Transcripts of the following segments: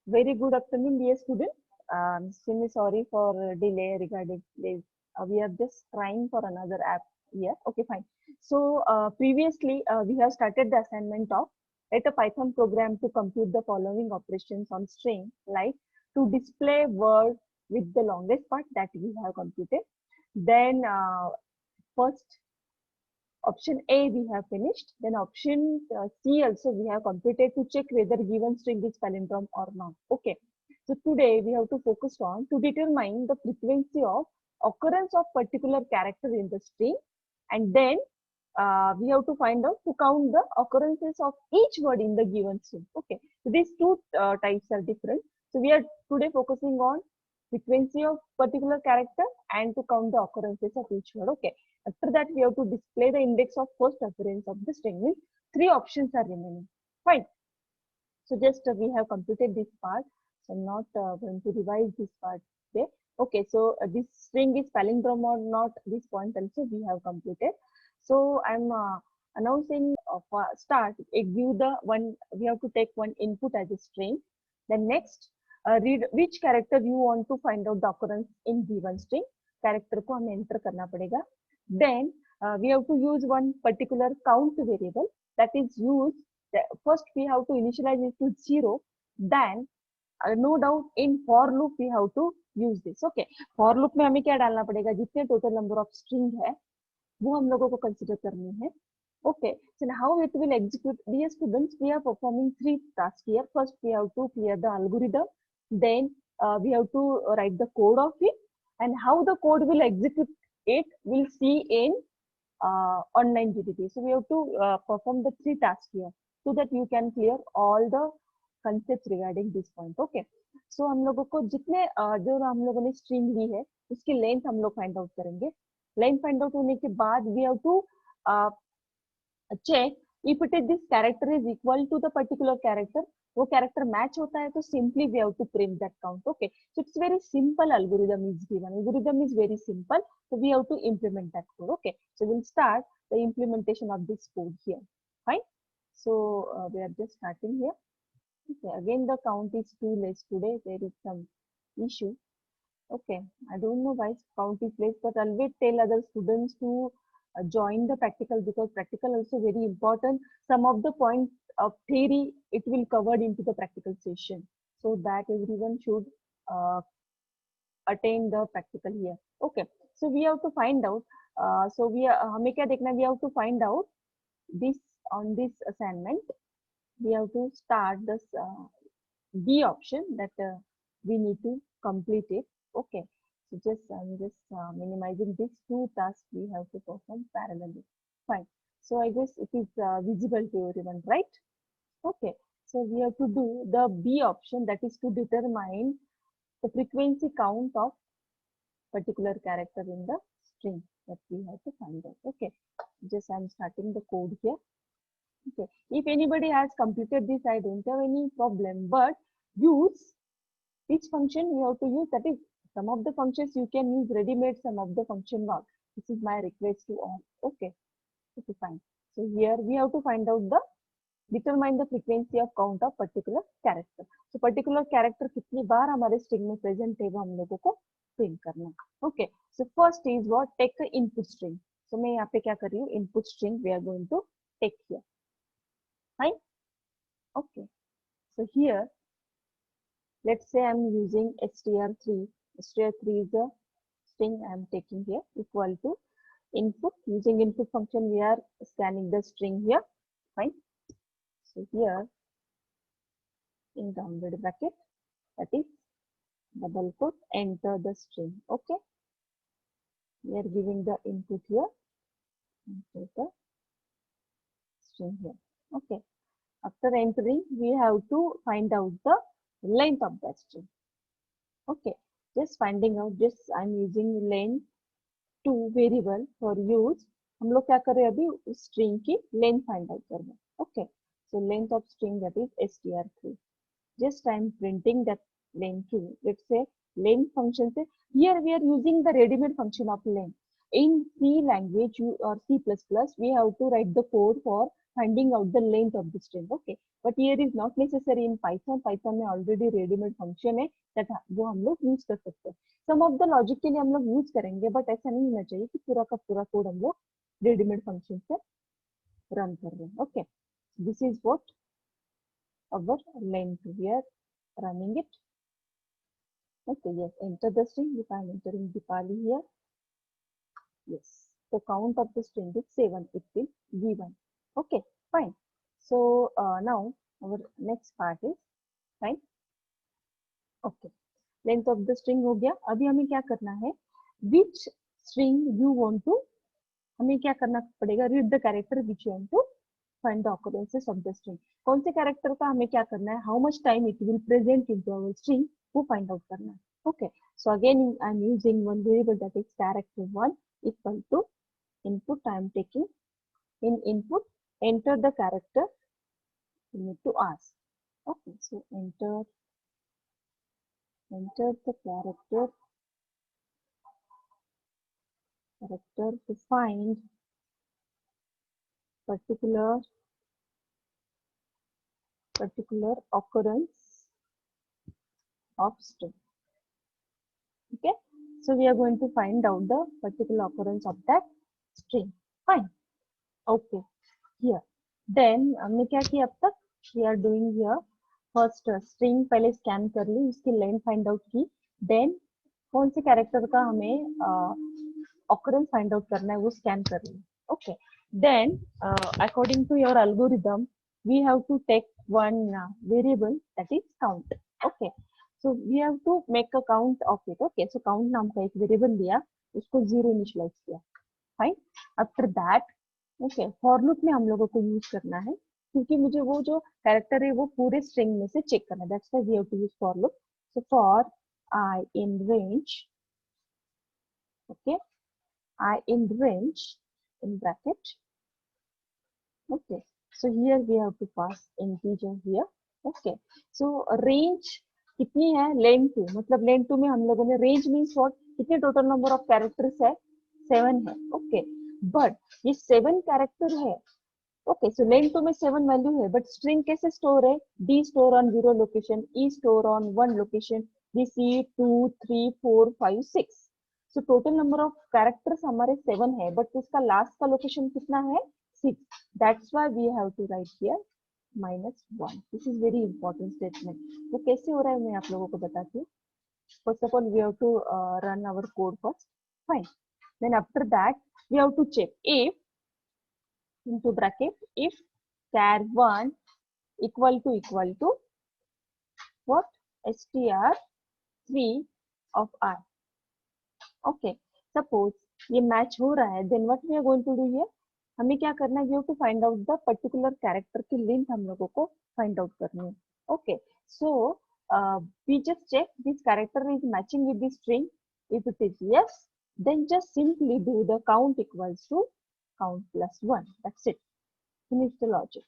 Very good afternoon, dear student. Extremely sorry for delay regarding this. We are just trying for another app here. Okay, fine. So previously we have started the assignment of write a Python program to compute the following operations on string, like to display word with the longest part that we have computed. Then first option A we have finished. Then option C also we have completed to check whether given string is palindrome or not. Okay. So today we have to focus on to determine the frequency of occurrence of particular character in the string, and then we have to find out to count the occurrences of each word in the given string. Okay. So these two types are different. So we are today focusing on frequency of particular character and to count the occurrences of each word. Okay. After that, we have to display the index of first occurrence of the string. Means three options are remaining. Fine. So just we have completed this part. So I'm not going to revise this part today. Okay. So this string is palindrome or not. This point also we have completed. So I'm announcing for start. Give the one. We have to take one input as a string. Then next, read which character you want to find out the occurrence in given string. Character को हमें enter करना पड़ेगा. Then we have to use one particular count variable that is used. First we have to initialize it to 0. Then no doubt in for loop we have to use this. Okay. For loop में हमें क्या डालना पड़ेगा, जितने total number of string है वो हम लोगों को consider करनी है. Okay, so now how it will execute? Dear students, we are performing three tasks here. First, we have to clear the algorithm. Then we have to write the code of it, and how the code will execute it we'll see in online GDP. So we have to perform the three tasks here so that you can clear all the concepts regarding this point. Okay. So हम लोगों को जितने जो हम लोगों ने string ली है उसकी length हम लोग find out करेंगे. Length find out होने के बाद we have to check if it is this character is equal to the particular character. वो character match होता है तो simply we have to print that count. Okay. So it's very simple algorithm is given. Algorithm is very simple. So we have to implement that code. Okay. So we'll start the implementation of this code here. Fine. So we are just starting here. Okay. Again, the count is too less today. There is some issue. Okay. I don't know why count is less, but always tell other students to join the practical because practical also very important. Some of the points of theory it will covered into the practical session, so that everyone should uh, attain the practical here. Okay. So we have to find out. So we हमें क्या देखना है? We have to find out this on this assignment. We have to start this B option that we need to complete it. Okay. So just I'm just minimizing these two tasks we have to perform parallelly. Fine. So I guess it is visible to everyone, right? Okay. So we have to do the B option, that is to determine the frequency count of particular character in the string that we have to find out. Okay. Just I'm starting the code here. Okay. If anybody has completed this, I don't have any problem, but use which function you have to use, that is some of the functions you can use ready-made, some of the function not. This is my request to all. Okay. Okay, fine. So here we have to find out the determine the frequency of count of particular character. So particular character कितनी बार हमारे string में present है वो हम लोगों को print करना. Okay. So first is what, take the input string. So मैं यहाँ पे क्या कर रही हूँ, input string we are going to take here. Fine. Okay. So here let's say I'm using str3. str3 is the string I'm taking here, equal to input. Using input function we are scanning the string here. Fine. So here in rounded bracket, that is double quote, enter the string. Okay. We are giving the input here, enter the string here. Okay. After entering, we have to find out the length of that string. Okay. Just finding out, just I'm using length to variable for use. हम लोग क्या कर रहे हैं अभी, उस string की length find out कर रहे हैं. Okay. So length of string, that is str3. Just I'm printing that length to, let's say length function से, here we are using the ready-made function of length. in C language or C++, we have to write the code for finding out the length of the string. Okay, but here is not necessary in Python. Python में already ready-made function है that वो हम लोग use कर सकते हैं. Some of the logic के लिए हम लोग use करेंगे, but ऐसा नहीं होना चाहिए कि पूरा का पूरा कोड हम लोग ready-made function से run कर रहे हैं. Okay, this is what our length we are running it. Okay, yes, enter the string. If I am entering Dipali here, yes, the count of the string is 7. It will be 1. Okay, fine. So now our next part is fine. Okay, length of the string हो गया. अभी हमें क्या करना है? Which string you want to? हमें क्या करना पड़ेगा? Read the character which you want to find the occurrences of the string. कौन से character का हमें क्या करना है? How much time it will present into our string? वो find out करना है. Okay, so again I am using one variable that is character1 equal to input. I am taking in input, enter the character you need to ask. Okay, so enter the character to find particular occurrence of string. Okay, so we are going to find out the particular occurrence of that string. Fine. Okay, here then हमने क्या किया अब तक? We are doing here first string पहले scan कर ली, उसकी length find out की, then कौन से character का हमें occurrence find out करना है वो scan कर ली. Okay, then according to your algorithm we have to take one variable that is count. Okay, so we have to make a count of it. Okay, so count नाम का एक variable लिया, उसको 0 initialize किया. Fine. After that, okay, for loop में हम लोगों को use करना है क्योंकि मुझे वो जो कैरेक्टर है वो पूरे स्ट्रिंग में से चेक करना है. That's why we have to use for loop. So for I in range, okay, I in range in bracket. Okay, so here we have to pass integer here. Okay, so range कितनी है? len 2, मतलब len 2 में हम लोगों ने range means what? कितने total number of characters है? 7 है. Okay, but ये 7 character है. Okay, so len 2 में 7 value है, but string कैसे store है? D store on 0 location, E store on 1 location, B C 2 3 4 5 6. So total number of characters हमारे 7 है, but उसका last का location कितना है? 6. That's why we have to write here -1. This is very important statement. वो कैसे हो रहा है मैं आप लोगों को बताती हूँ. First of all, we have to run our code first. Fine. Then after that, we have to check if into bracket if char1 equal to what? str3 of r. Okay. Suppose ये match हो रहा है, then what we are going to do here? हमें क्या करना है? We have to find out the particular character की length हम लोगों को find out करनी है. Okay, so we just check this character is matching with the string. If it is yes, then just simply do the count equals to count plus 1. That's it. Finish the logic.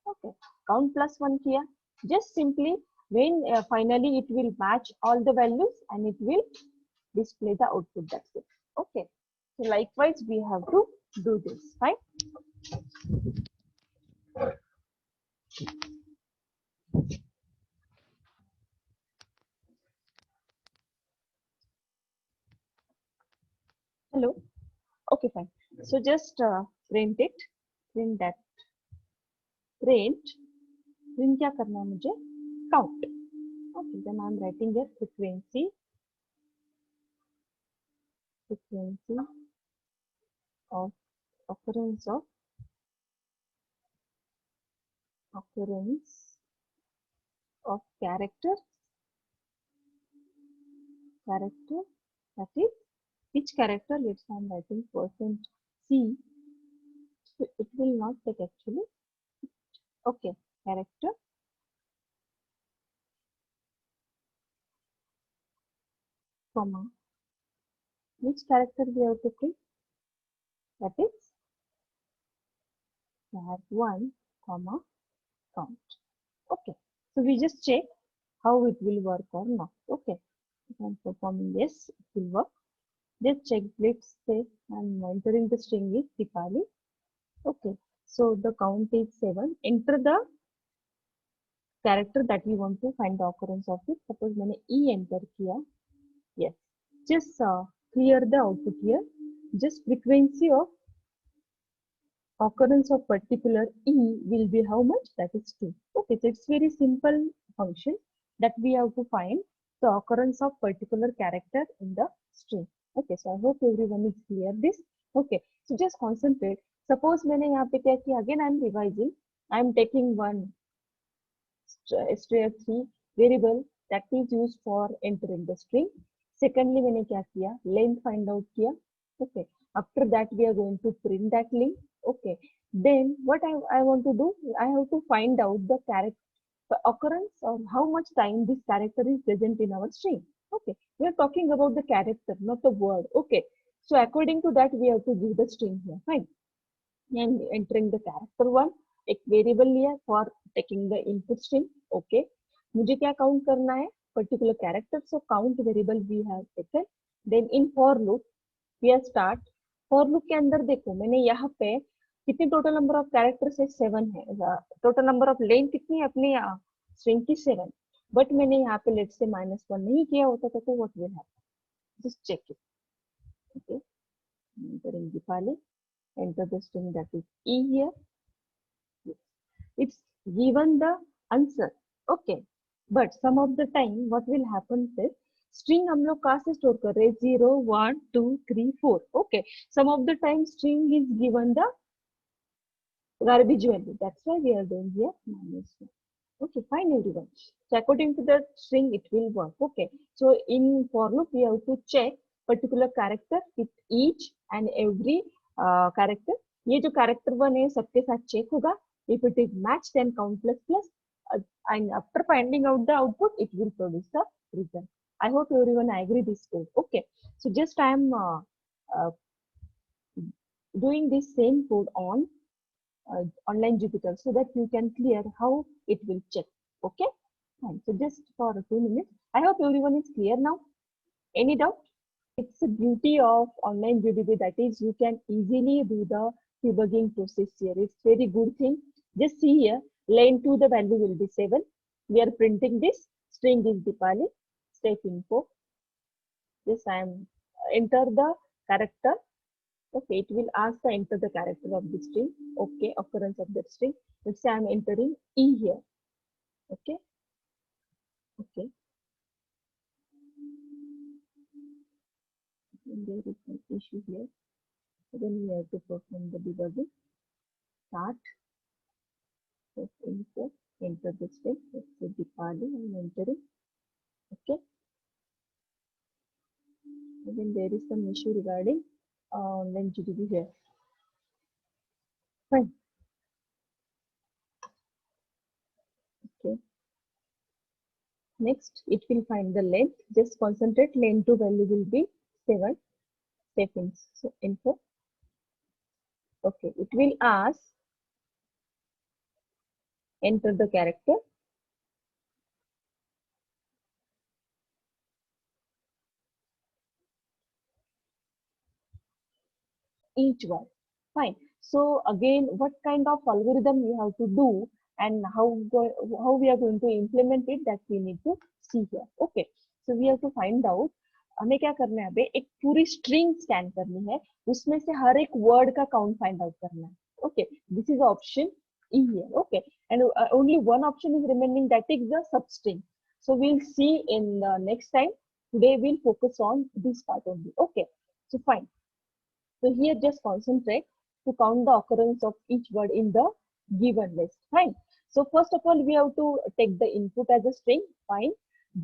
Okay, count plus 1 किया. Just simply when finally it will match all the values and it will display the output. That's it. Okay, so likewise we have to do this. Fine. Hello. Okay, fine. So just print it. Print that. Print क्या करना है मुझे? Count. Okay, then I am writing here frequency of occurrence of character that is which character? Let's say I am writing %c, so it will not take actually. Okay, character comma which character we have to print? That is char1 comma count. Okay, so we just check how it will work or not. Okay, if I am performing yes, it will work. Just check, let's say I'm entering the string is Dipali. Okay, so the count is 7. Enter the character that we want to find the occurrence of it. Suppose मैंने E enter किया. Yes. Just clear the output here. Just frequency of occurrence of particular E will be how much? That is 2. Okay, so it's very simple function that we have to find the occurrence of particular character in the string. Okay, so I hope everyone is clear this. Okay, so just concentrate. Suppose मैंने यहाँ पे क्या किया? Again I am revising. I am taking one str3 variable that is used for entering the string. Secondly मैंने क्या किया? Length find out किया. Okay, after that we are going to print that length. Okay, then what I want to do, I have to find out the character occurrence or how much time this character is present in our string. Okay, we are talking about the character, not the word. Okay, so according to that we have to give the string here. Fine, and entering the character one, एक variable लिया for taking the input string. Okay, मुझे क्या count करना है? Particular character, so count variable we have taken. Then in for loop we are start. for loop के अंदर देखो मैंने यहाँ पे कितनी टोटल नंबर ऑफ कैरेक्टर्स है? 7 है. टोटल नंबर ऑफ लेंथ कितनी है अपनी स्ट्रिंग की? 7. बट मैंने यहाँ पे लेट से -1 नहीं किया होता था तो what will happen? Just check it. Okay, entering Dipali, enter the string that is E here. It's given the answer. Okay, but some of the time what will happen is string हम लोग कहाँ से store कर रहे हैं? 0 1 2 3 4. Okay, some of the time string is given the garbage value, that's why we are doing here -1. Okay, fine everyone. So according to the string it will work. Okay, so in for loop we have to check particular character with each and every character. ये जो character 1 है सबके साथ check होगा. If it is matched, then count plus plus, and after finding out the output, it will produce the result. I hope everyone agree this code. Okay, so just I am uh, doing this same code on online Jupyter so that you can clear how it will check. Okay, fine. So just for 2 minutes. I hope everyone is clear now. Any doubt? It's the beauty of online GDB, that is you can easily do the debugging process here. It's very good thing. Just see here, len 2 the value will be 7. We are printing this string is Dipali. Step info. Yes, I am enter the character. Okay, it will ask to enter the character of the string. Okay, occurrence of that string. Let's say I am entering E here. Okay, okay. And there is an issue here. Then we have to perform the debugging. Start. Info. Enter the string. Let's say Dipali. I am entering. Okay. And then there is some issue regarding online GDB here. Fine. Okay. Next, it will find the length. Just concentrate. Length to value will be 7. Step in. So info. Okay. It will ask enter the character. Each word. Fine. So again, what kind of algorithm we have to do and how we are going to implement it, that we need to see here. Okay. So we have to find out हमें क्या करना है? अबे एक पूरी string scan करनी है, उसमें से हर एक वर्ड का काउंट फाइंड आउट करना है. Okay, this is option E here. Okay, and only one option is remaining, that is the substring. So we'll see in the next time. Today we'll focus on this part only. Okay, so fine. So here just concentrate to count the occurrence of each word in the given list. Fine. So first of all we have to take the input as a string. Fine.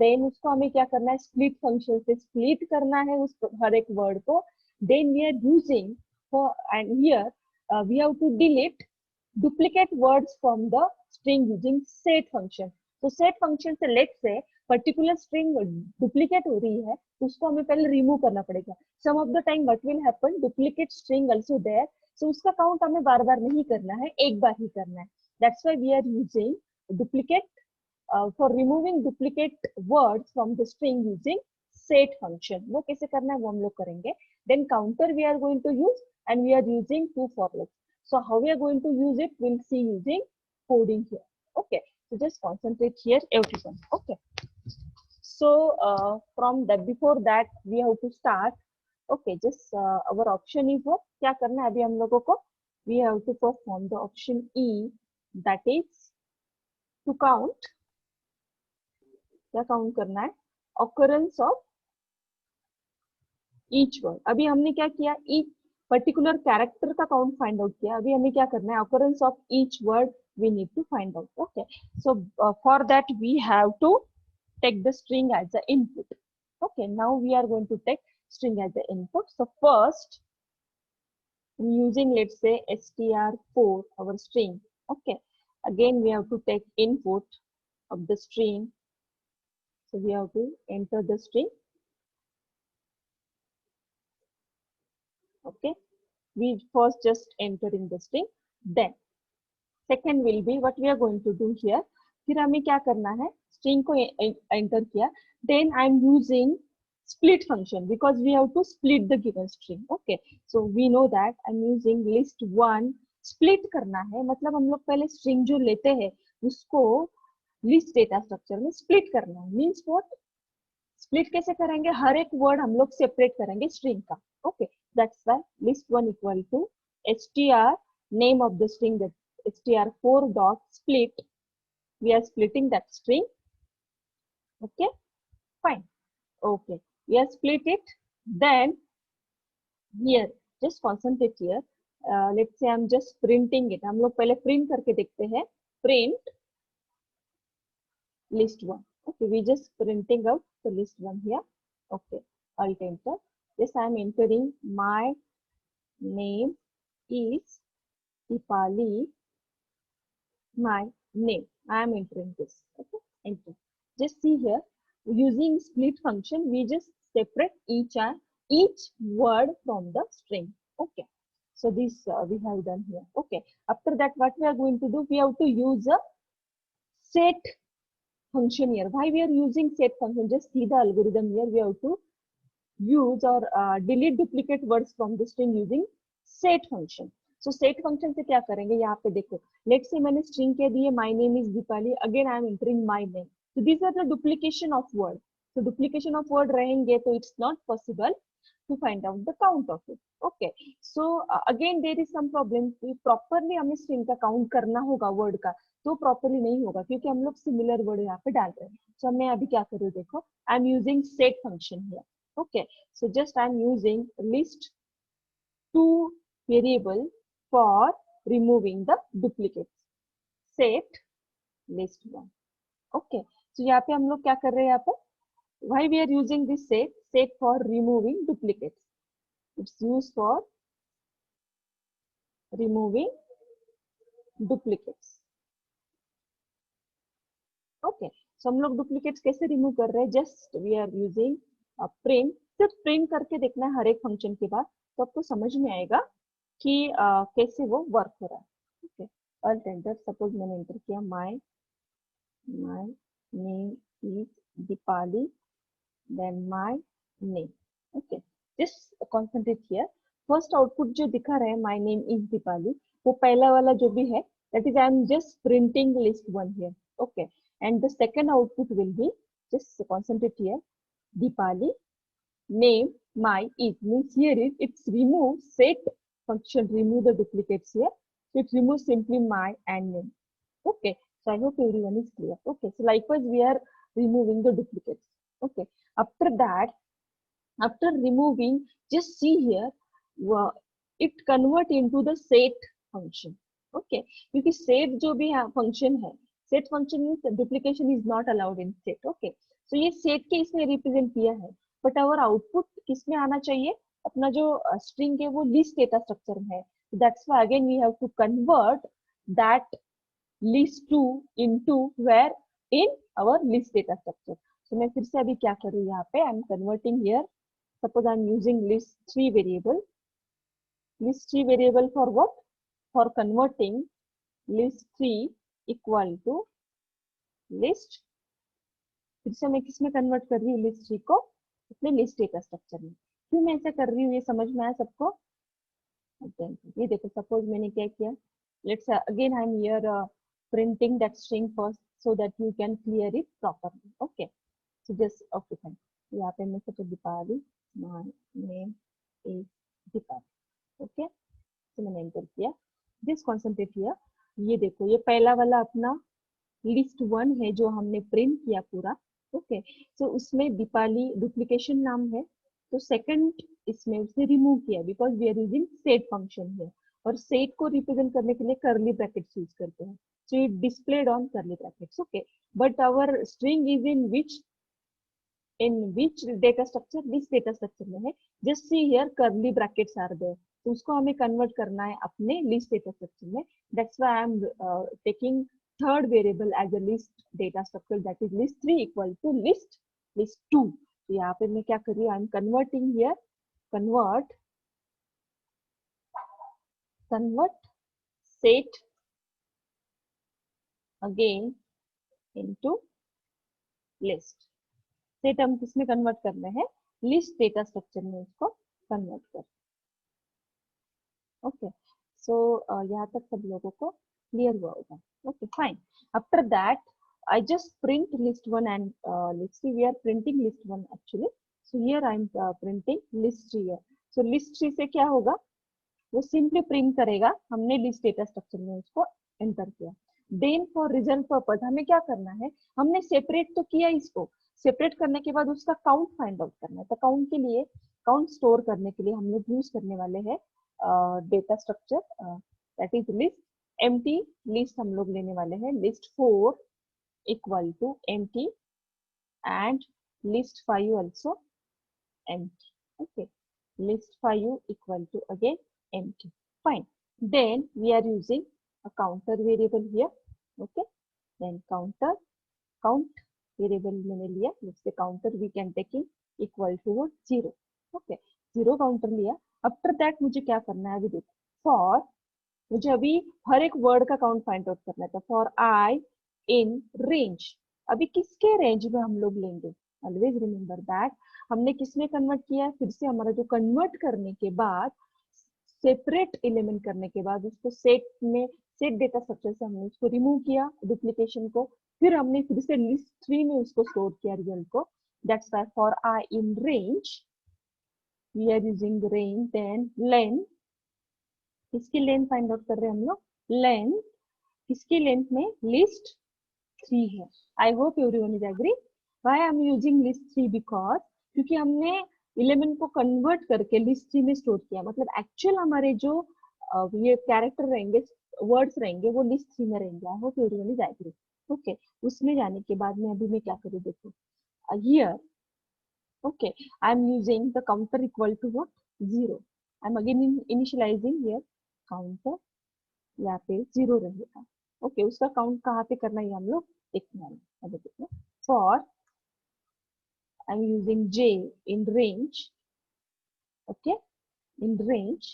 Then उसको हमें क्या करना है? Split function से split करना है उस हर एक word को. Then we are using for, and here we have to delete duplicate words from the string using set function. तो set function से let's say particular string duplicate हो रही है, उसको हमें पहले remove करना पड़ेगा. Some of the time what will happen, duplicate string also there, so उसका count हमें बार बार नहीं करना है, एक बार ही करना है. That's why we are using duplicate for removing duplicate words from the string using set function. वो कैसे करना है वो हम लोग करेंगे. Then counter we are going to use, and we are using two for loops. So how we are going to use it, we'll see using coding here. Okay, so just concentrate here everyone. Okay, so from that, before that we have to start. Okay, just our option is what, क्या करना है अभी हम लोगों को, we have to perform the option E, that is to count. क्या count करना है, occurrence of each word. अभी हमने क्या किया, each पर्टिकुलर कैरेक्टर का काउंट फाइंड आउट किया. अभी हमें क्या करना है, occurrence of each word we need to find out. Okay, so for that we have to take the string as the input. Okay, now we are going to take string as the input. So first I'm using, let's say, str4, our string. Okay, again we have to take input of the string. So we have to enter the string. Okay, we first just entering the string, then second will be what we are going to do here. फिर हमें क्या करना है, string को enter किया, then I am using split function because we have to split the given string. Okay, so we know that I'm using list one. split करना है मतलब हम लोग पहले string जो लेते हैं उसको list data structure में split करना है. means what, split कैसे करेंगे, हर एक word हम लोग separate करेंगे string का. Okay, that's why list one equal to str name of the string, that str4 dot split. We are splitting that string. Okay, fine. Okay, we have split it. Then here just concentrate here. Let's say I'm just printing it. हम लोग पहले print करके देखते हैं. print list one. Okay, we just printing out the list one here. Okay, alt enter. Yes, I am entering my name is Dipali. My name, I am entering this. Okay, enter. Just see here, using split function we just separate each word from the string. Okay, so this we have done here. Okay, after that what we are going to do, we have to use a set function here. Why we are using set function, just see the algorithm here. We have to use or delete duplicate words from the string using set function. So set function से क्या करेंगे, यहाँ पे देखो, let's say मैंने string कह दी है my name is Dipali, again I am entering my name. So these are the duplication of word. So duplication of word रहेंगे तो it's not possible to find out the count of it. Okay, so again there is some problem. properly हमें string का count करना होगा word का, तो properly नहीं होगा क्योंकि हम लोग similar word यहाँ पे डाल रहे हैं. So मैं अभी क्या कर रही हूँ देखो, I am using set function here. Okay, so just I am using list two variable for removing the duplicates. Set list one. Okay, so यहाँ पे हम लोग क्या कर रहे हैं, यहाँ पे why we are using this set for removing duplicates. It's used for removing duplicates. Okay, so हम लोग duplicates कैसे remove कर रहे हैं, just we are using print. सिर्फ print करके देखना है हर एक फंक्शन के बाद, तो आपको समझ में आएगा कि कैसे वो वर्क हो रहा है. Okay, alt enter. सपोज मैंने एंटर किया my name is Dipali, then my name. Okay, just concentrate here. First output जो दिखा रहा है my name is Dipali, वो पहला वाला जो भी है, that is I am just printing list one here. Okay, and the second output will be, just concentrate here, Dipali name my is, means here is it's remove set function, remove the duplicates here, so it removes simply my and name. Okay, so I hope everyone is clear. Okay, so likewise we are removing the duplicates. Okay, after that, after removing, just see here, it convert into the set function. Okay, क्योंकि set जो भी function है, set function means duplication is not allowed in set. Okay, so ये set के इसमें represent किया है, but our output किसमें आना चाहिए, अपना जो string है वो list data structure में है. That's why again we have to convert that list 2 into where, in our list data structure. So मैं फिर से अभी क्या करूँ यहाँ पे, I'm converting here. Suppose I'm using list 3 variable. List 3 variable for what? For converting list 3 equal to list. फिर से मैं किसमें convert कर रही हूँ list 3 को? अपने लिस्ट डेटा स्ट्रक्चर में। क्यों मैं ऐसा कर रही हूँ, ये समझ में आया सबको? ये देखो, सपोज मैंने क्या किया, let's again I am here printing that string first so that you can clear it properly. Okay, so just okay fine, यहाँ पे मैं सोचा Deepavali, my name is Deepavali. Okay, तो मैंने एंटर किया, जस्ट कॉन्सेंट्रेट किया। ये देखो, ये पहला वाला अपना लिस्ट 1 है जो हमने प्रिंट किया पूरा। ओके, तो उसमें दीपाली डुप्लीकेशन नाम है, तो सेकंड इसमें उसने रिमूव किया because we are using set function है, और सेट को रिप्रेजेंट करने के लिए कर्ली ब्रैकेट्स यूज करते हैं, so it displayed on curly brackets. Okay, but our string is in which data structure, this data structure में है। Just see here curly brackets are there, तो उसको हमें कन्वर्ट करना है अपने लिस्ट डेटा स्ट्रक्चर में। That's why I am taking third variable as a list data structure, that is list3 equal to list2। तो यहाँ पे मैं क्या कर रही हूँ, I am converting here, convert set again into list। Set हम किसमें कन्वर्ट करना है, लिस्ट डेटा स्ट्रक्चर में उसको कन्वर्ट कर। ओके, सो यहाँ तक सब लोगों को क्लियर हुआ होगा। Okay fine, after that I just print list1 and let's see, we are printing list1 actually, so here I am printing list3 here। so list3 से क्या होगा, वो सिंपली प्रिंट करेगा, हमने लिस्ट डेटा स्ट्रक्चर में उसको एंटर किया। Then for result purpose हमें क्या करना है, हमने सेपरेट तो किया, इसको सेपरेट करने के बाद उसका काउंट फाइंड आउट करना है। तो काउंट के लिए, काउंट स्टोर करने के लिए हम लोग यूज करने वाले हैं data structure, that is list empty list. हम लोग लेने वाले हैं list4 equal to empty and list5 also empty। okay, list5 equal to again empty, fine। then we are using a counter variable here। okay, then count variable मैंने लिया, let's say counter we can taking equal to 0। okay, 0 counter लिया। After that मुझे क्या करना है, अभी देखो, for मुझे अभी हर एक वर्ड का काउंट फाइंड आउट करना था। फॉर आई इन रेंज, अभी किसके रेंज में हम लोग लेंगे, ऑलवेज रिमेम्बर दैट हमने किसमें कन्वर्ट किया है, फिर से हमारा जो कन्वर्ट करने के बाद, सेपरेट एलिमेंट करने के बाद उसको सेट में, सेट डेटा स्ट्रक्चर से हमने उसको रिमूव किया डुप्लीकेशन को, फिर हमने फिर से list3 में उसको स्टोर किया रिजल्ट को। That's why for I in range we are using range, then len, किसकी लेंथ फाइंड आउट कर रहे हैं हम लोग, लेंथ किसकी लेंथ में, list3 है। I hope everyone is agree. Why I am using list3 because, क्योंकि हमने एलिमेंट को कन्वर्ट करके list3 में स्टोर किया, मतलब एक्चुअल हमारे जो ये कैरेक्टर रहेंगे, वर्ड्स रहेंगे, वो list3 में रहेंगे। I hope everyone is agree. Okay, उसमें जाने के बाद में अभी मैं क्या करूँ, देखो here, okay, I am using the counter equal to what, 0। I am again initializing here counter, यहाँ पे 0 रहेगा। ओके, उसका काउंट कहाँ पे करना है हम लोग देखने वाले। अब देखो, for I am using j in range. Okay, in range,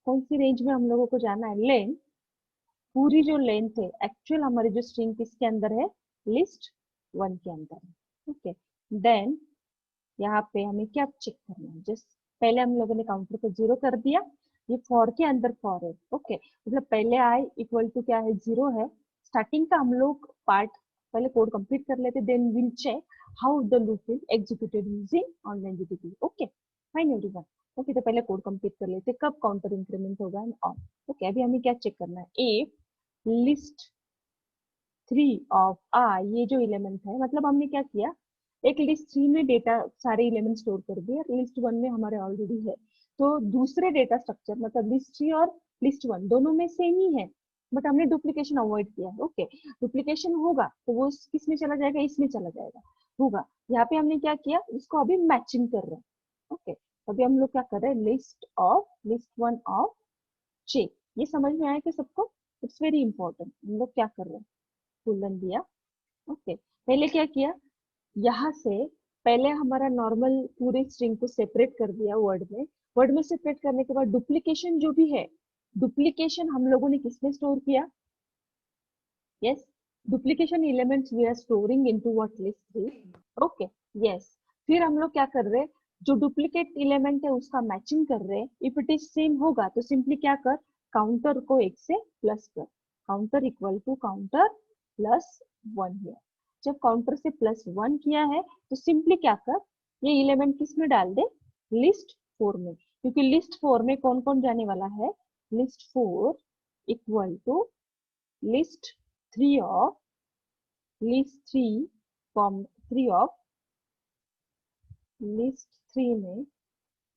कौन सी रेंज में हम लोगों को जाना है, लेंथ, पूरी जो लेंथ है एक्चुअल हमारी जो स्ट्रिंग किसके अंदर है, list1 के अंदर है। ओके, देन यहाँ पे हमें क्या चेक करना है, जस्ट पहले हम लोगों ने काउंटर को 0 कर दिया, ये फॉर के अंदर फॉर है। ओके, मतलब पहले आई इक्वल टू क्या है, 0 है। स्टार्टिंग का हम लोग पार्ट पहले कोड कंप्लीट कर लेते, then will check how the loop will executed using online GDB. Okay fine everyone. Okay, तो पहले कोड कंप्लीट कर लेते, कब काउंटर इंक्रीमेंट होगा एंड ऑन। ओके, अभी हमें क्या चेक करना है, इफ list3 ऑफ आई, ये जो एलिमेंट है, मतलब हमने क्या किया, एक list3 में डेटा सारे एलिमेंट स्टोर कर दिए, और list1 में हमारे ऑलरेडी है, तो दूसरे डेटा स्ट्रक्चर मतलब list3 और list1 दोनों में सेम ही है, बट हमने डुप्लीकेशन अवॉइड किया है। ओके, डुप्लीकेशन होगा तो वो किस में चला जाएगा, इसमें चला जाएगा, होगा। यहाँ पे हमने क्या किया, इसको अभी मैचिंग कर रहे हैं। ओके, अभी हम लोग क्या कर रहे हैं, list1 ऑफ j, ये समझ में आया कि सबको, इट्स वेरी इंपॉर्टेंट। हम लोग क्या कर रहे हैं, कोलन दिया। ओके, पहले क्या किया, यहाँ से पहले हमारा नॉर्मल पूरे स्ट्रिंग को सेपरेट कर दिया वर्ड में सेपरेट करने के बाद डुप्लीकेशन जो भी है, डुप्लीकेशन हम लोगों ने किसमें स्टोर किया, yes, duplication elements we are storing into what, list3। Okay, yes, फिर हम लोग क्या कर रहे हैं, जो डुप्लीकेट एलिमेंट है उसका मैचिंग कर रहे हैं। इफ इट इज सेम होगा तो सिंपली क्या कर, काउंटर को एक से प्लस कर, counter equal to counter plus one है। जब काउंटर से प्लस वन किया है तो सिंपली क्या कर, ये एलिमेंट किस में डाल दे, लिस्ट फोर में, क्योंकि लिस्ट फोर में कौन कौन जाने वाला है, list four equal to list three of, list three form three of list three में।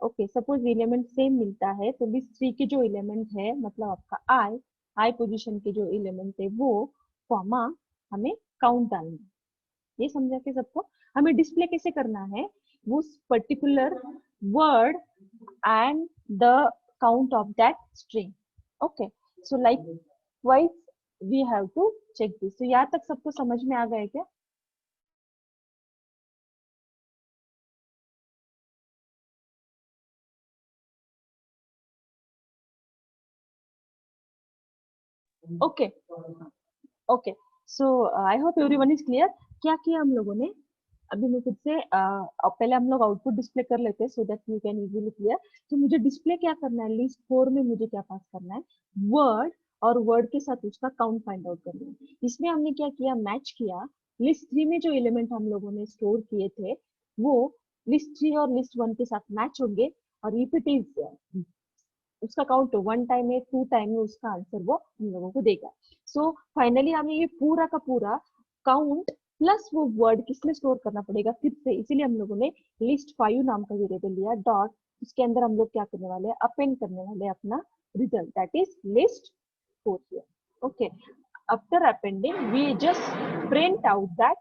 ओके, सपोज एलिमेंट सेम मिलता है तो लिस्ट थ्री के जो एलिमेंट है, मतलब आपका आई, आई पोजीशन के जो एलिमेंट है वो कॉमा हमें काउंट डालना है। ये समझा के सबको, हमें डिस्प्ले कैसे करना है, वो particular word and the count of that string. Okay, so like wise we have to check this. तो यहाँ तक सबको समझ में आ गया क्या? Okay okay, so I hope everyone is clear. क्या किया हम लोगों ने, अभी मैं फिर से अब पहले हम लोग आउटपुट डिस्प्ले कर लेते हैं सो that you can easily clear. तो मुझे डिस्प्ले क्या करना है, लिस्ट फोर में मुझे क्या पास करना है, वर्ड, और वर्ड के साथ उसका काउंट फाइंड आउट करना है। इसमें हमने क्या किया, मैच किया, लिस्ट थ्री में जो एलिमेंट हम लोगों ने स्टोर किए थे वो लिस्ट थ्री और लिस्ट वन के साथ मैच होंगे, और इफ इट इज उसका काउंट वन टाइम है, टू टाइम में, उसका आंसर वो हम लोगों को देगा। सो फाइनली हमें ये पूरा का पूरा काउंट प्लस वो वर्ड किसमें स्टोर करना पड़ेगा फिर से, इसीलिए हम लोगों ने लिस्ट फाइव नाम का वेरिएबल लिया डॉट, उसके अंदर हम लोग क्या करने वाले हैं, अपेंड करने वाले हैं अपना result, that is list four here. Okay, after appending we just print out that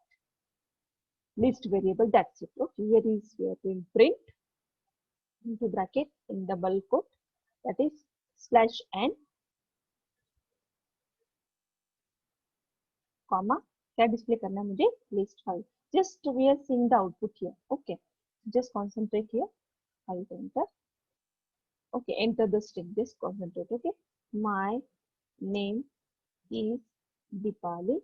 list variable, that's it. Okay, here is we are going print into bracket in double quote, that is slash n comma, क्या display करना है मुझे, list five. Just we are seeing the output here. Okay, just concentrate here, I enter. Okay, enter the string, just concentrate. Okay, my name is Deepali,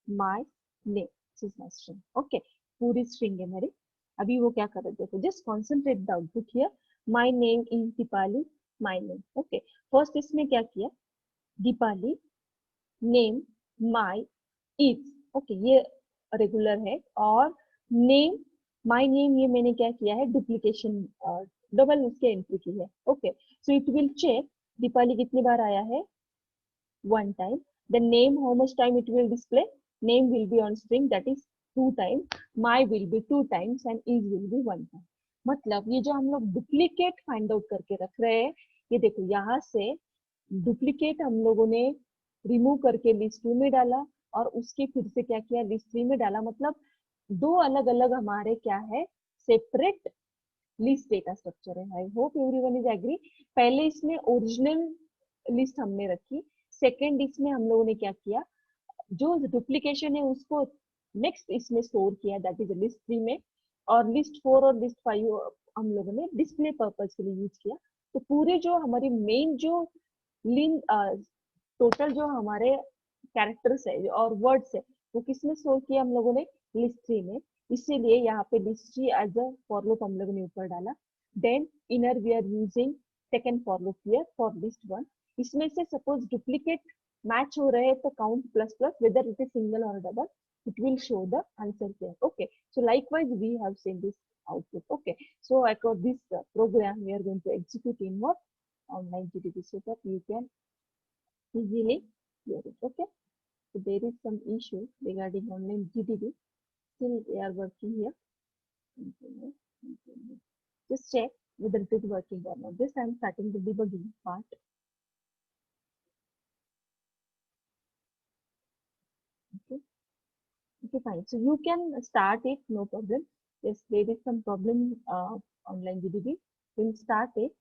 my name is my string. Okay, पूरी string है मेरी। अभी वो क्या कर रहे, देखो, just concentrate the output here, my name is Deepali, my name. Okay, first इसमें क्या किया, Deepali name my is, okay, ये रेगुलर है, और नेम, माय नेम, ये मैंने क्या किया है, डुप्लीकेशन, डबल उसके एंट्री की है। Okay, so it will check Deepali कितनी बार आया है, one time. The name, how much time it will display, name will be on string, that is two times, my will be two times, and is will be one time. मतलब ये जो हम लोग duplicate find out करके रख रहे हैं, ये देखो यहाँ से डुप्लीकेट हम लोगों ने रिमूव करके लिस्ट टू में डाला, और उसके फिर से क्या किया, लिस्ट थ्री में डाला, मतलब दो अलग अलग हमारे क्या है, सेपरेट लिस्ट डेटा स्ट्रक्चर है। I hope everyone is agree. पहले इसमें ओरिजिनल लिस्ट हमने रखी, सेकंड इसमें हम लोगों ने क्या किया, जो डुप्लीकेशन है उसको नेक्स्ट इसमें स्टोर किया, दैट इज लिस्ट थ्री में, और लिस्ट फोर और लिस्ट फाइव हम लोगों ने डिस्प्ले पर्पज के लिए यूज किया। तो पूरे जो हमारे मेन जो लिन टोटल जो हमारे कैरेक्टर्स है और वर्ड्स है वो किसमें स्टोर किया हम लोगों ने, लिस्ट थ्री में। इसीलिए यहाँ पे list three as a for loop हम लोगों ने ऊपर डाला। Then inner we are using second for loop here for list one. इसमें से सपोज डुप्लीकेट मैच हो रहे हैं तो count plus plus, whether it is single और double, it will show the answer here. Okay, so likewise we have seen this output. Okay, so I got this program we are going to execute in what, online GDB, so that you can easily hear it. Okay, so there is some issue regarding online GDB, still we are working here. Continue, continue. Just check whether it is working or not. This I am starting the debugging part. Okay, okay, fine, so you can start it, no problem. Yes, there is some problem online GDB, we'll start it.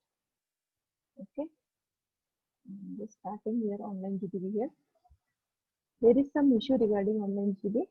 Okay, just starting here online GDB here. There is some issue regarding online GDB.